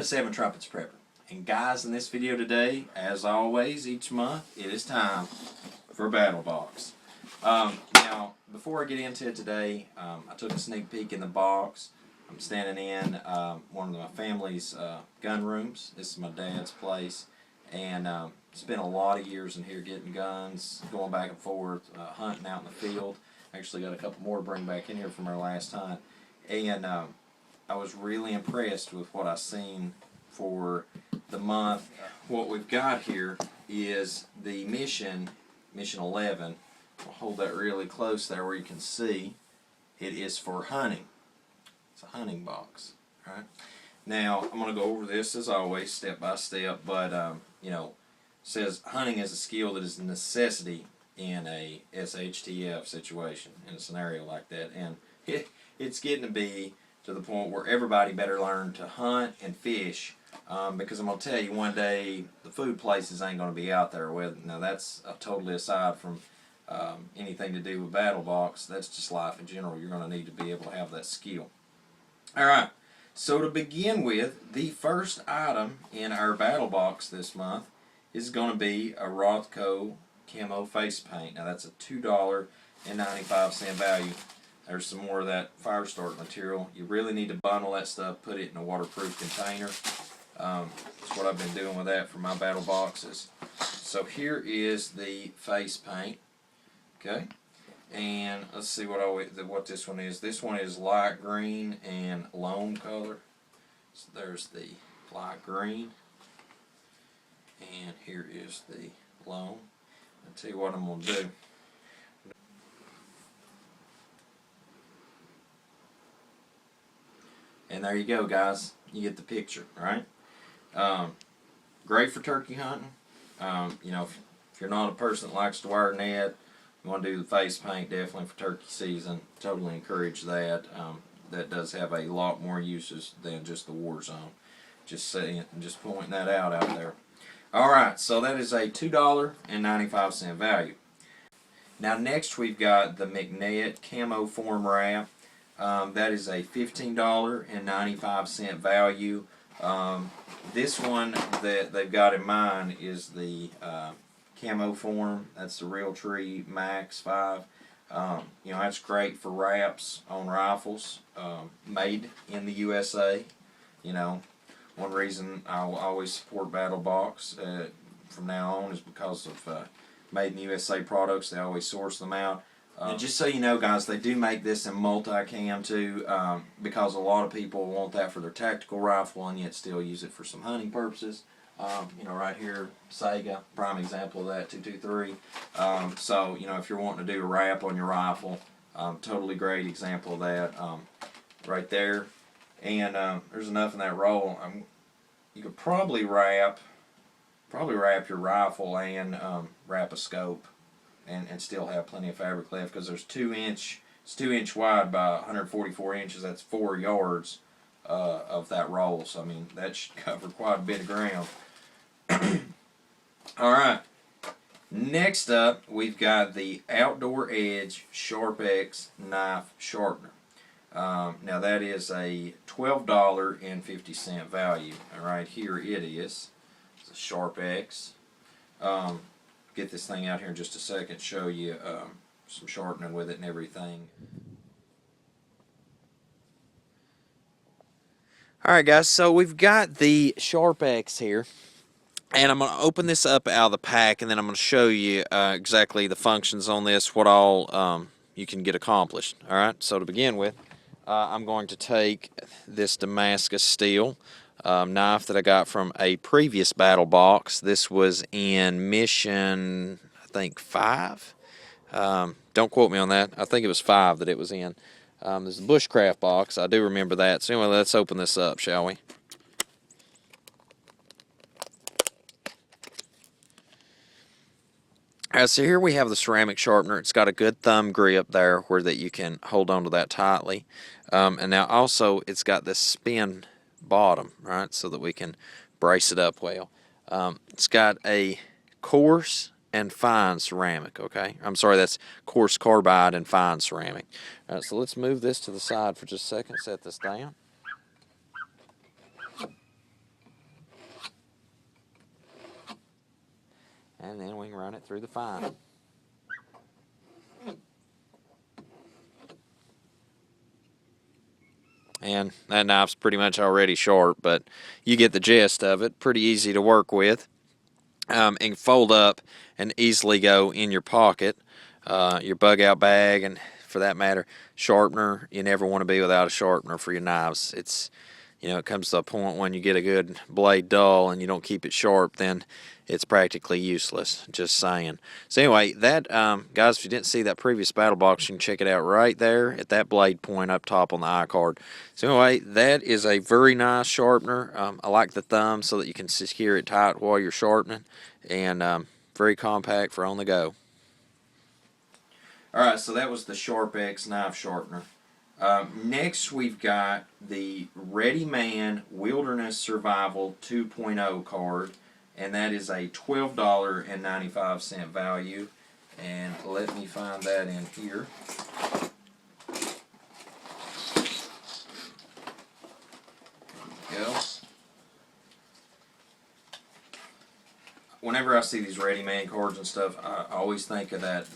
Seven Trumpets Prepper. And guys, in this video today, as always, each month, it is time for Battlbox. Now, before I get into it today, I took a sneak peek in the box. I'm standing in one of my family's gun rooms. This is my dad's place. And spent a lot of years in here getting guns, going back and forth, hunting out in the field. Actually got a couple more to bring back in here from our last hunt. And I was really impressed with what I seen for the month. What we've got here is the Mission 11. I'll hold that really close there where you can see. It is for hunting. It's a hunting box. All right. Now, I'm going to go over this as always, step by step, but, you know, it says hunting is a skill that is a necessity in a SHTF situation, in a scenario like that. And it's getting to be to the point where everybody better learn to hunt and fish, because I'm going to tell you, one day the food places ain't going to be out there with. Now, that's totally aside from anything to do with Battlbox. That's just life in general. You're going to need to be able to have that skill. All right. So to begin with, the first item in our Battlbox this month is going to be a Rothko camo face paint. Now that's a $2.95 value. There's some more of that fire start material. You really need to bundle that stuff, put it in a waterproof container. That's what I've been doing with that for my battle boxes. So here is the face paint. Okay, and let's see what this one is. This one is light green and loam color. So there's the light green, and here is the loam. I'll tell you what I'm going to do. And there you go, guys. You get the picture, right? Great for turkey hunting. You know, if you're not a person that likes to wear a net, you want to do the face paint, definitely for turkey season. Totally encourage that. That does have a lot more uses than just the war zone. Just saying, just pointing that out there. All right, so that is a $2.95 value. Now next we've got the McNett camo form wrap. That is a $15.95 value. This one that they've got in mind is the camo form. That's the Realtree Max 5. You know, that's great for wraps on rifles, made in the USA. You know, one reason I'll always support Battlbox from now on is because of made in the USA products. They always source them out. And just so you know, guys, they do make this in multi-cam too, because a lot of people want that for their tactical rifle and yet still use it for some hunting purposes. You know, right here, Sega, prime example of that, 223. So, you know, if you're wanting to do a wrap on your rifle, totally great example of that right there. And there's enough in that roll. You could probably wrap your rifle and wrap a scope and still have plenty of fabric left, because there's 2-inch, it's 2-inch wide by 144 inches. That's 4 yards of that roll. So I mean, that should cover quite a bit of ground. Alright, next up we've got the Outdoor Edge Sharp X Knife Sharpener. Now that is a $12.50 value. Alright, here it is. It's a Sharp X. Get this thing out here in just a second, show you some sharpening with it and everything. Alright guys, so we've got the Sharp X here. And I'm going to open this up out of the pack, and then I'm going to show you exactly the functions on this, what all you can get accomplished. All right, so to begin with, I'm going to take this Damascus steel knife that I got from a previous Battlbox. This was in Mission, I think, 5. Don't quote me on that. I think it was 5 that it was in. There's the Bushcraft box. I do remember that. So anyway, let's open this up, shall we? Alright, so here we have the ceramic sharpener. It's got a good thumb grip there where that you can hold on to that tightly. And now also it's got this spin bottom, right, so that we can brace it up well. It's got a coarse and fine ceramic, okay? I'm sorry, that's coarse carbide and fine ceramic. Alright, so let's move this to the side for just a second, set this down. run it through the fine. And that knife's pretty much already sharp, but you get the gist of it. Pretty easy to work with. And fold up and easily go in your pocket, your bug out bag, and for that matter, sharpener. You never want to be without a sharpener for your knives. It's, it comes to a point when you get a good blade dull and you don't keep it sharp, then it's practically useless. Just saying. So anyway, that guys, if you didn't see that previous battle box, you can check it out right there at that blade point up top on the iCard. So anyway, that is a very nice sharpener. I like the thumb so that you can secure it tight while you're sharpening, and very compact for on the go. All right, so that was the Sharp X knife sharpener. Next, we've got the Ready Man Wilderness Survival 2.0 card, and that is a $12.95 value. And let me find that in here. There we go. Whenever I see these Ready Man cards and stuff, I always think of that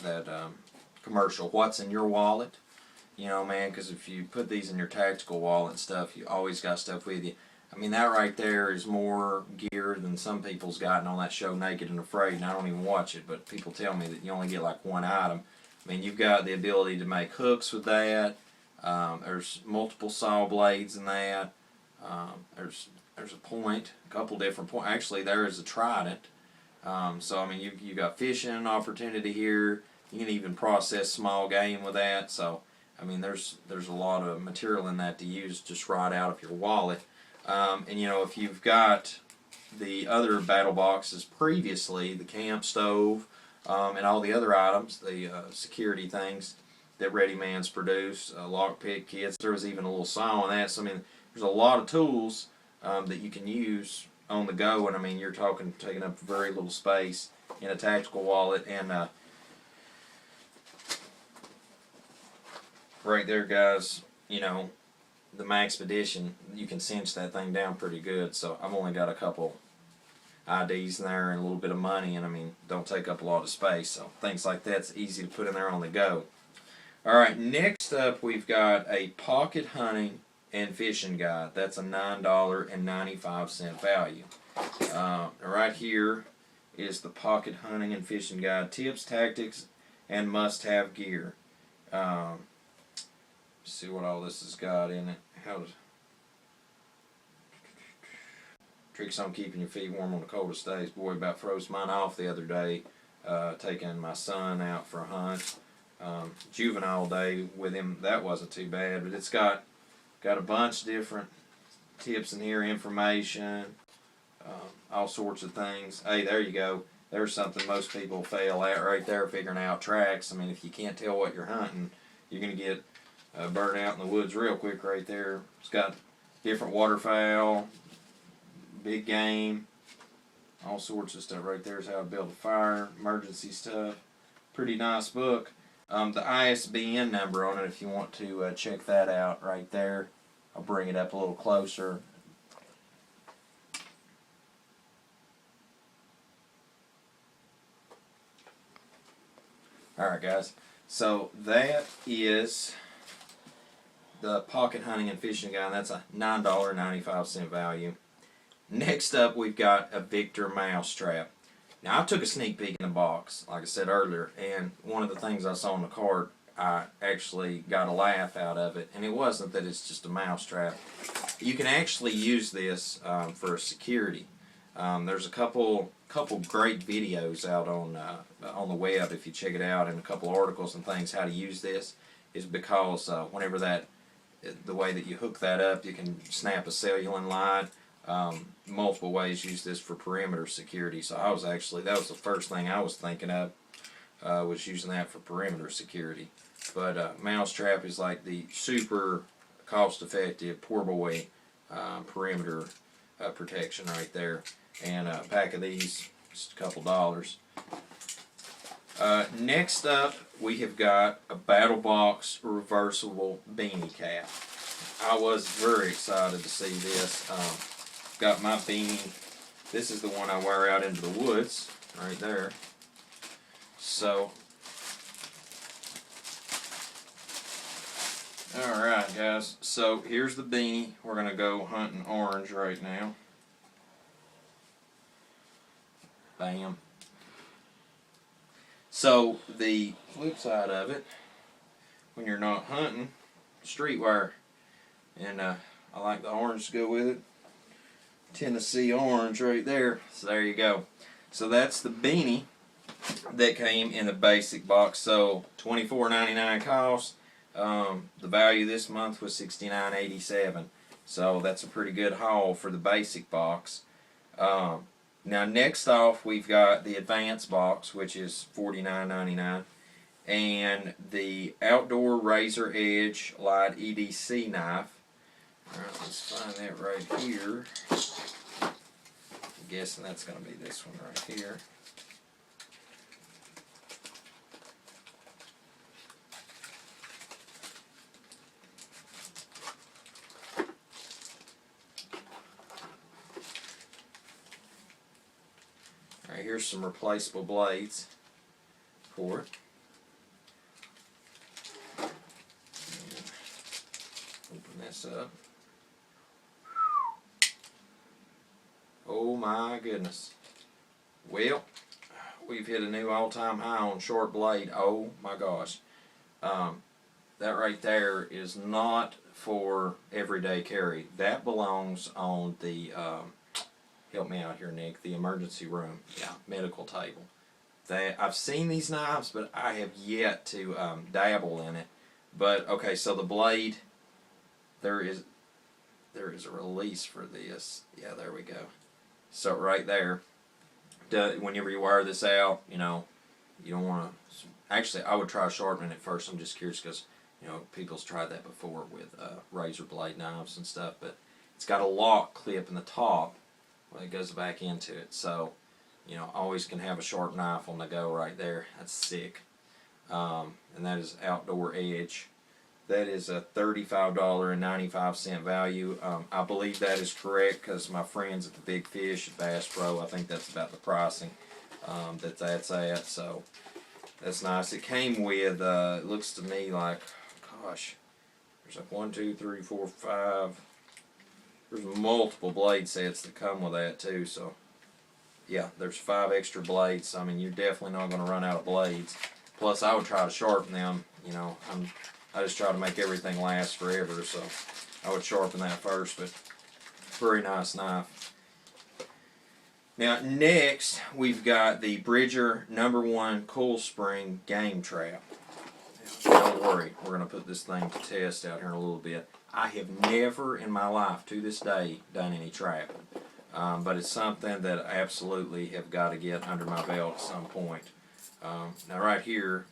commercial, "What's in your wallet?" Man, because if you put these in your tactical wallet and stuff, you always got stuff with you. I mean, that right there is more gear than some people's gotten on that show, Naked and Afraid, and I don't even watch it, but people tell me that you only get like one item. I mean, you've got the ability to make hooks with that. There's multiple saw blades in that. There's a point, a couple different points. Actually, there is a trident. So, I mean, you got fishing opportunity here. You can even process small game with that. So, I mean, there's a lot of material in that to use just right out of your wallet. And if you've got the other battle boxes previously, the camp stove, and all the other items, the security things that Ready Man's produced, lockpick kits, there was even a little saw on that. So, I mean, there's a lot of tools that you can use on the go, and I mean, you're talking taking up very little space in a tactical wallet. And right there, guys, the Maxpedition, you can cinch that thing down pretty good. So I've only got a couple IDs in there and a little bit of money, and I mean, don't take up a lot of space. So things like that's easy to put in there on the go. All right, next up we've got a pocket hunting and fishing guide. That's a $9.95 value. Right here is the pocket hunting and fishing guide: tips, tactics, and must-have gear. See what all this has got in it. Tricks on keeping your feet warm on the coldest days. Boy, about froze mine off the other day, taking my son out for a hunt. Juvenile day with him, that wasn't too bad, but it's got a bunch of different tips in here, information, all sorts of things. Hey, there you go. There's something most people fail at right there, figuring out tracks. I mean, if you can't tell what you're hunting, you're going to get burnt out in the woods real quick right there. It's got different waterfowl, big game, all sorts of stuff right there. Is how to build a fire, emergency stuff. Pretty nice book. The ISBN number on it, if you want to check that out right there. I'll bring it up a little closer. Alright, guys, so that is the pocket hunting and fishing guide. That's a $9.95 value. Next up, we've got a Victor mousetrap. Now, I took a sneak peek in the box, like I said earlier, and one of the things I saw on the card, I actually got a laugh out of it, and it wasn't that it's just a mousetrap. You can actually use this for security. There's a couple great videos out on the web if you check it out, and a couple articles and things how to use this. Is because whenever the way that you hook that up, you can snap a cellular line. Multiple ways use this for perimeter security. So that was the first thing I was thinking of, was using that for perimeter security. But mousetrap is like the super cost-effective, poor boy perimeter protection right there. And a pack of these, just a couple dollars. Next up, we have got a Battlbox reversible beanie cap. I was very excited to see this. Got my beanie. This is the one I wear out into the woods, right there. So, alright guys, so here's the beanie. We're going to go hunting orange right now. Bam. So, the flip side of it, when you're not hunting, streetwear. And I like the orange to go with it. Tennessee orange right there. So there you go. So that's the beanie that came in the basic box. So $24.99 cost. The value this month was $69.87. So that's a pretty good haul for the basic box. Now next off we've got the advanced box, which is $49.99, and the outdoor razor edge light EDC knife. Alright, let's find that right here. I'm guessing that's going to be this one right here. Alright, here's some replaceable blades for it. Open this up. Oh my goodness. Well, we've hit a new all-time high on short blade. Oh my gosh. That right there is not for everyday carry. That belongs on the, help me out here Nick, the emergency room. Yeah, medical table. I've seen these knives, but I have yet to dabble in it. But okay, so the blade, there is a release for this. Yeah, there we go. So right there, whenever you wire this out, you know, you don't want to. Actually, I would try sharpening it first. I'm just curious because, you know, people's tried that before with razor blade knives and stuff. But it's got a lock clip in the top when it goes back into it. So, you know, always can have a sharp knife on the go right there. That's sick. And that is outdoor edge. That is a $35.95 value. I believe that is correct because my friends at the Big Fish at Bass Pro, I think that's about the pricing that's at. So that's nice. It came with, it looks to me like, gosh, there's like 1, 2, 3, 4, 5. There's multiple blade sets that come with that too. So yeah, there's 5 extra blades. I mean, you're definitely not going to run out of blades. Plus, I would try to sharpen them. You know, I just try to make everything last forever, so I would sharpen that first, but very nice knife. Now next we've got the Bridger #1 coil spring game trap. Now, don't worry, we're going to put this thing to test out here in a little bit. I have never in my life to this day done any trapping, but it's something that I absolutely have got to get under my belt at some point. Now right here,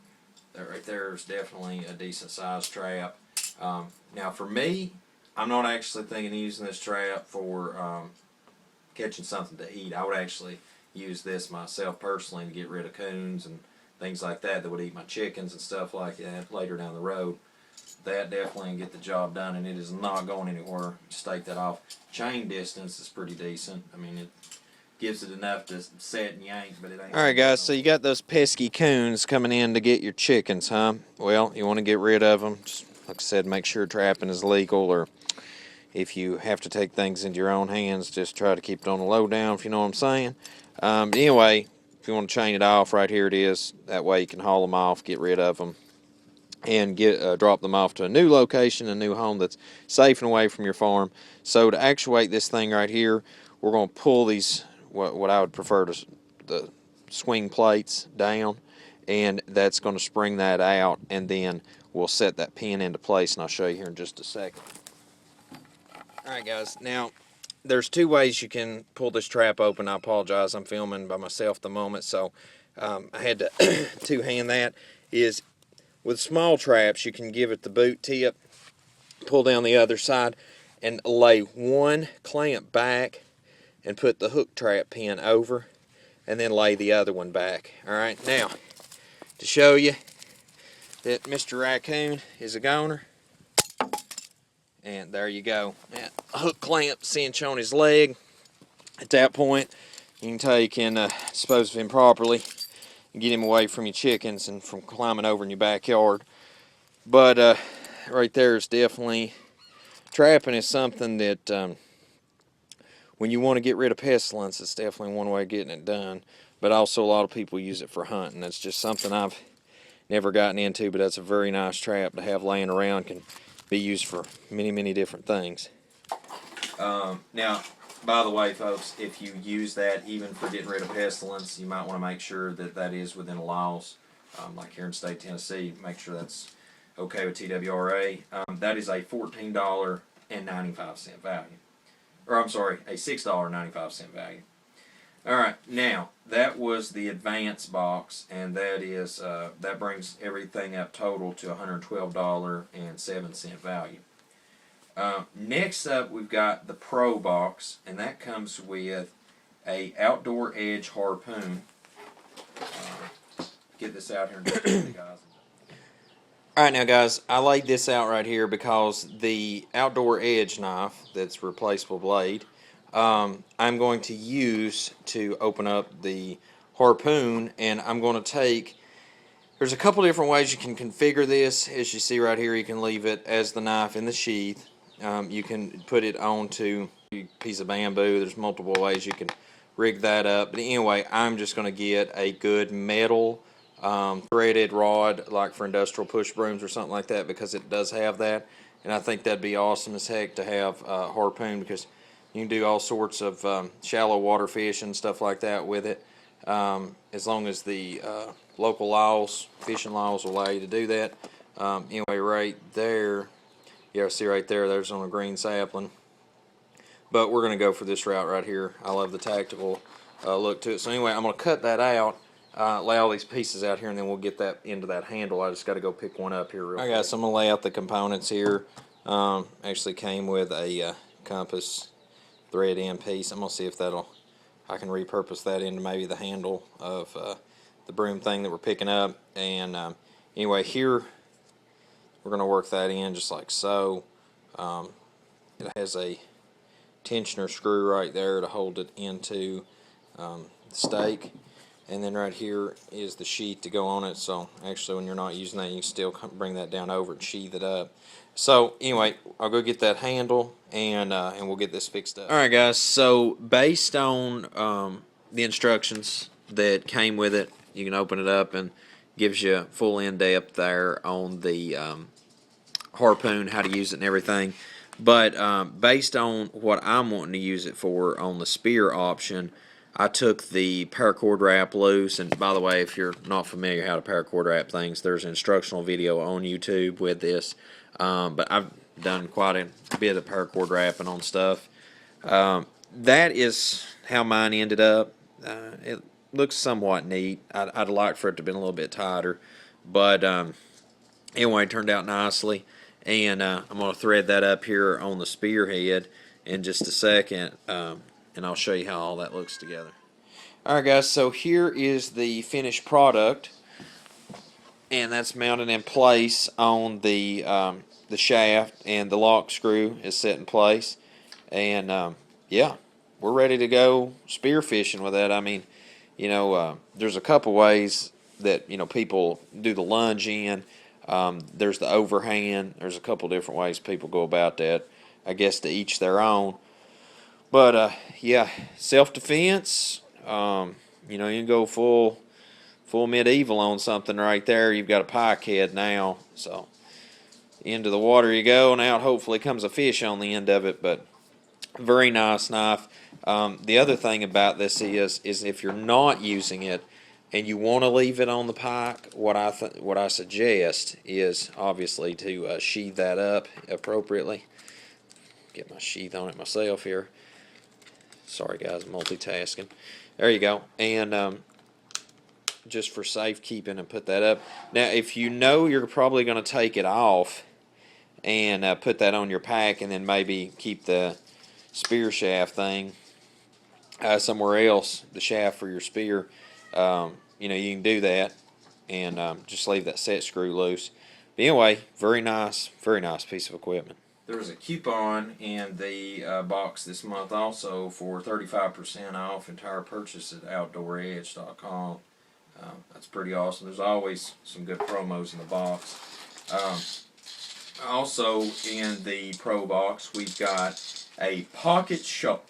that right there is definitely a decent sized trap. Now for me, I'm not actually thinking of using this trap for catching something to eat. I would actually use this myself personally to get rid of coons and things like that would eat my chickens and stuff like that later down the road. That definitely get the job done, and it is not going anywhere. Just take that off. Chain distance is pretty decent. I mean, it gives it enough to set and yank, but it ain't. Alright guys, so you got those pesky coons coming in to get your chickens, huh? Well, you want to get rid of them. Just, like I said, make sure trapping is legal, or if you have to take things into your own hands, just try to keep it on the low down, if you know what I'm saying. Anyway, if you want to chain it off, right here it is. That way you can haul them off, get rid of them, and drop them off to a new location, a new home that's safe and away from your farm. So to actuate this thing right here, we're going to pull these, what I would prefer to, the swing plates down, and that's going to spring that out, and then we'll set that pin into place, and I'll show you here in just a second. Alright guys, now there's 2 ways you can pull this trap open. I apologize, I'm filming by myself at the moment, so I had to two-hand that. Is with small traps, you can give it the boot tip, pull down the other side, and lay one clamp back and put the hook trap pin over, and then lay the other one back. Alright, now, to show you that Mr. Raccoon is a goner, and there you go. That hook clamp cinch on his leg. At that point, you can tell you can dispose of him properly. and get him away from your chickens and from climbing over in your backyard. But right there is definitely, trapping is something that when you want to get rid of pestilence, it's definitely one way of getting it done. But also a lot of people use it for hunting. That's just something I've never gotten into, but that's a very nice trap to have laying around. Can be used for many, many different things. Now, by the way, folks, if you use that even for getting rid of pestilence, you might want to make sure that that is within the laws. Like here in state of Tennessee, make sure that's okay with TWRA. That is a $14.95 value. Or I'm sorry, a $6.95 value. Alright, now, that was the advanced box, and that is that brings everything up total to $112.07 value. Next up, we've got the Pro box, and that comes with a outdoor edge harpoon. Get this out here and just show you guys. Alright now guys, I laid this out right here because the outdoor edge knife, that's replaceable blade, I'm going to use to open up the harpoon, and I'm going to take, there's a couple different ways you can configure this. As you see right here, you can leave it as the knife in the sheath. You can put it onto a piece of bamboo. There's multiple ways you can rig that up. But anyway, I'm just going to get a good metal threaded rod, like for industrial push brooms or something like that, because it does have that. And I think that'd be awesome as heck to have a harpoon, because you can do all sorts of shallow water fish and stuff like that with it, as long as the local laws, fishing laws, will allow you to do that. Anyway, right there, yeah, see right there, there's on a green sapling. But we're going to go for this route right here. I love the tactical look to it. So anyway, I'm going to cut that out, lay all these pieces out here, and then we'll get that into that handle. I just got to go pick one up here real quick. Alright guys, so I'm going to lay out the components here. Actually came with a compass thread end piece. I'm going to see if I can repurpose that into maybe the handle of the broom thing that we're picking up. And anyway, here we're going to work that in just like so. It has a tensioner screw right there to hold it into the stake, and then right here is the sheath to go on it. So actually, when you're not using that, you can still bring that down over and sheath it up. So anyway, I'll go get that handle, and we'll get this fixed up. Alright guys, so based on the instructions that came with it, you can open it up and gives you full in-depth there on the harpoon, how to use it and everything. But based on what I'm wanting to use it for on the spear option, I took the paracord wrap loose. And by the way, if you're not familiar how to paracord wrap things, there's an instructional video on YouTube with this. But I've done quite a bit of paracord wrapping on stuff. That is how mine ended up. It looks somewhat neat. I'd like for it to have been a little bit tighter, but anyway, it turned out nicely. And I'm going to thread that up here on the spearhead in just a second, and I'll show you how all that looks together. Alright guys, so here is the finished product, and that's mounted in place on the shaft, and the lock screw is set in place. And yeah, we're ready to go spear fishing with that. I mean, you know, there's a couple ways that, you know, people do the lunge in. There's the overhand. There's a couple different ways people go about that. I guess to each their own. But yeah, self-defense. You know, you can go full medieval on something right there. You've got a pike head now. So into the water you go, and out hopefully comes a fish on the end of it. But very nice knife. The other thing about this is if you're not using it and you want to leave it on the pike, what I suggest is obviously to sheath that up appropriately. Get my sheath on it myself here. Sorry guys, multitasking. There you go. And just for safekeeping, and put that up. Now, if you know you're probably going to take it off and put that on your pack, and then maybe keep the spear shaft thing somewhere else, the shaft for your spear, you know, you can do that, and just leave that set screw loose. But anyway, very nice piece of equipment. There was a coupon in the box this month also for 35% off entire purchase at OutdoorEdge.com. That's pretty awesome. There's always some good promos in the box. Also in the Pro Box, we've got a Pocket Shot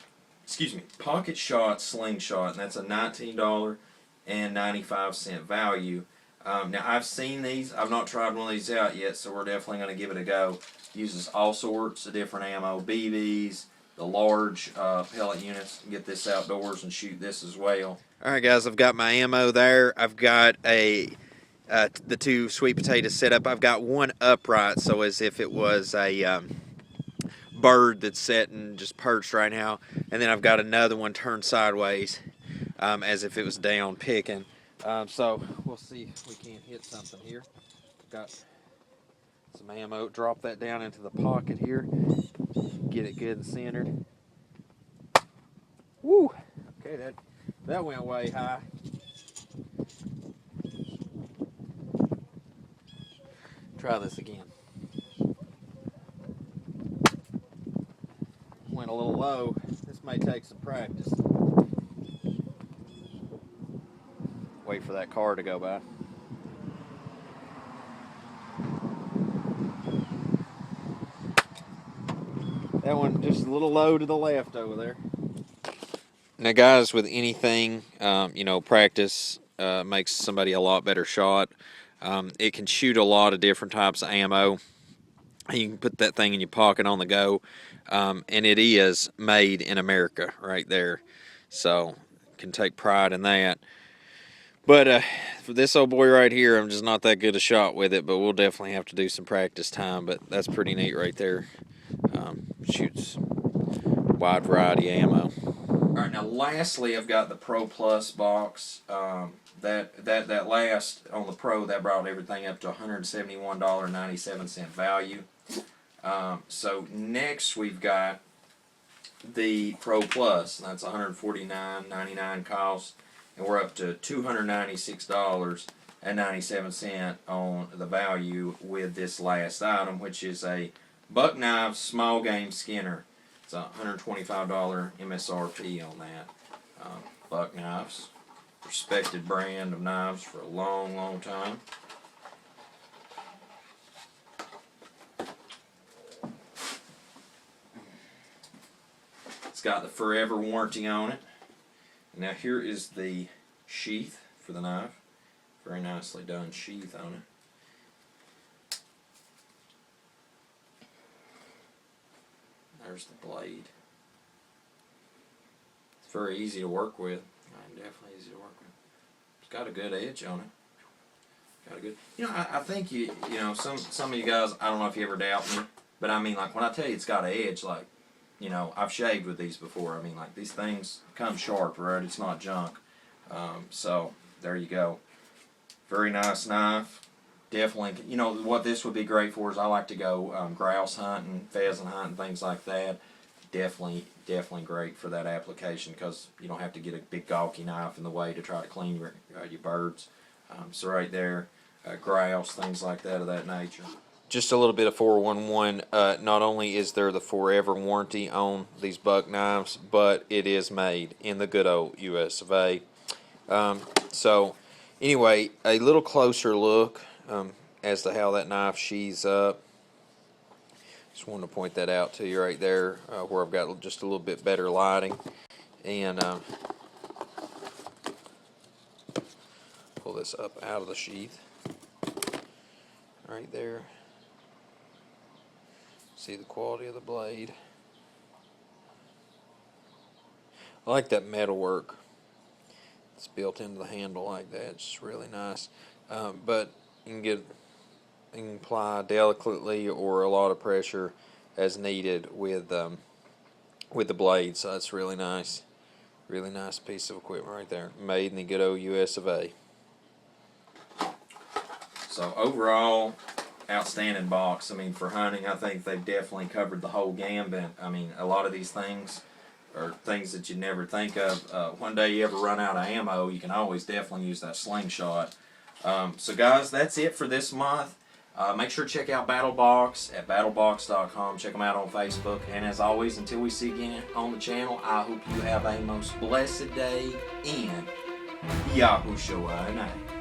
Slingshot, and that's a $19.95 value. Now, I've seen these. I've not tried one of these out yet, so we're definitely going to give it a go. Uses all sorts of different ammo, BBs, the large pellet units. Get this outdoors and shoot this as well. All right, guys, I've got my ammo there. I've got the 2 sweet potatoes set up. I've got one upright, so as if it was a bird that's sitting just perched right now, and then I've got another one turned sideways, as if it was down picking. So we'll see if we can hit something here. Got some ammo. Drop that down into the pocket here. Get it good and centered. Woo! Okay, that went way high. Try this again. Went a little low. This may take some practice. Wait for that car to go by. That one just a little low to the left over there. Now, guys, with anything, practice makes somebody a lot better shot. It can shoot a lot of different types of ammo. You can put that thing in your pocket on the go, and it is made in America right there. So, can take pride in that. But for this old boy right here, I'm just not that good a shot with it, but we'll definitely have to do some practice time. But that's pretty neat right there. Shoots wide variety ammo. All right, now lastly, I've got the Pro Plus box. That last on the Pro, that brought everything up to $171.97 value. So next we've got the Pro Plus. That's $149.99 cost, and we're up to $296.97 on the value with this last item, which is a buck knife small game skinner. It's a $125 MSRP on that. Buck knives, respected brand of knives for a long, long time. It's got the forever warranty on it. Now here is the sheath for the knife. Very nicely done sheath on it. There's the blade. It's very easy to work with. Definitely easy to work with. It's got a good edge on it. Got a good. I think some of you guys. I don't know if you ever doubt me, but I mean, like when I tell you it's got an edge, like I've shaved with these before. I mean, like these things come sharp, right? It's not junk. So there you go. Very nice knife. Definitely, what this would be great for is I like to go grouse hunting, pheasant hunting, things like that. Definitely great for that application because you don't have to get a big gawky knife in the way to try to clean your birds. So right there, grouse, things like that of that nature. Just a little bit of 411. Not only is there the forever warranty on these buck knives, but it is made in the good old US of A. So anyway, a little closer look as to how that knife sheathes up. Just wanted to point that out to you right there where I've got just a little bit better lighting. And pull this up out of the sheath. Right there. See the quality of the blade. I like that metal work. It's built into the handle like that. It's just really nice. But you can apply delicately or a lot of pressure as needed with the blade. So that's really nice. Really nice piece of equipment right there. Made in the good old US of A. So overall, outstanding box. I mean, for hunting, I think they've definitely covered the whole gambit. I mean, a lot of these things are things that you never think of. One day you ever run out of ammo, you can always definitely use that Slingshot. So guys, that's it for this month. Make sure to check out Battlbox at battlbox.com. Check them out on Facebook. And as always, until we see you again on the channel, I hope you have a most blessed day and Yahushua and I.